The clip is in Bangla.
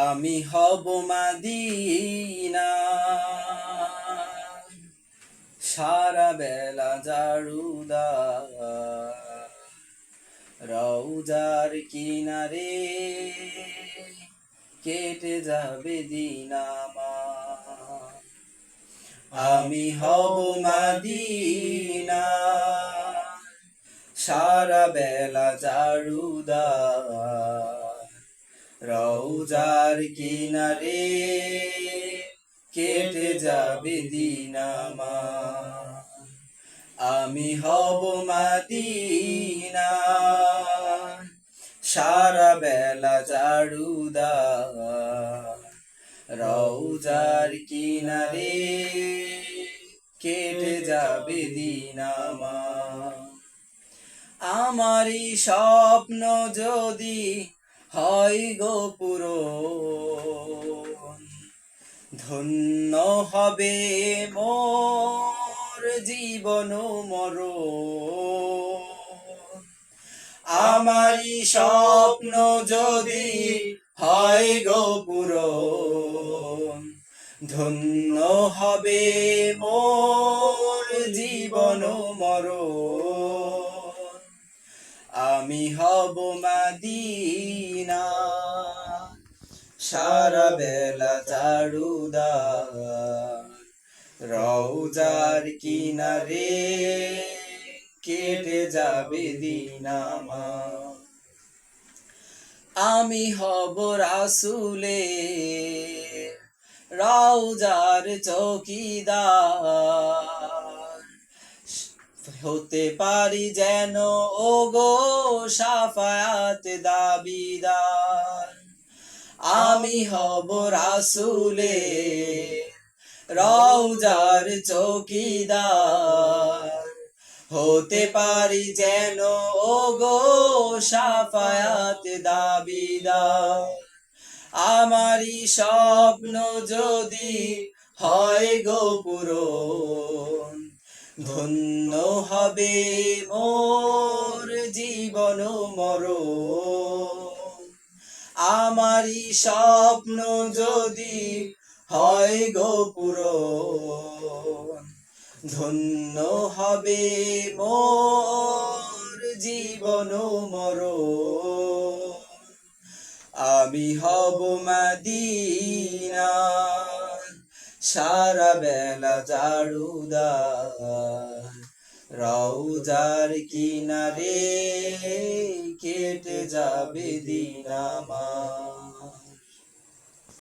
আমি হব মদিনা সারা বেলা জারুদার রওজার কিনারে কেটে যাবে দিন আমার। আমি হব মদিনা সারা বেলা জারুদার রওজার কিনারে কেটে যাবে দিন আমার। আমি হব মদিনা সারা বেলা জারুদার রওজার কিনারে কেটে যাবে দিন আমার। আমারই স্বপ্ন যদি হয় গো পূরণ, ধন্য হবে মোর জীবন মরণ। আমারই স্বপ্ন যদি হয় গো পূরণ, ধন্য হবে মোর জীবন মরণ। আমি হব মদিনা সারা বেলা জারুদার রওজার কিনারে কেটে যাবে দিন আমার। আমি হব রাসূলের রওজার চৌকিদার, হতে পারি যেন ওগো শাফায়াত দাবিদার। আমি হব রাসূলের রওজার চৌকিদার, হতে পারি যেন ওগো শাফায়াত দাবিদার। আমারই স্বপ্ন যদি হয় গো পূরণ, ধন্য হবে মোর জীবন মরণ। আমারই স্বপ্ন যদি হয় গো পূরণ, ধন্য হবে মোর জীবন মরণ। আমি হব মদিনা সারা বেলা জারুদার রওজার কিনারে কেটে যাবে দিন আমার।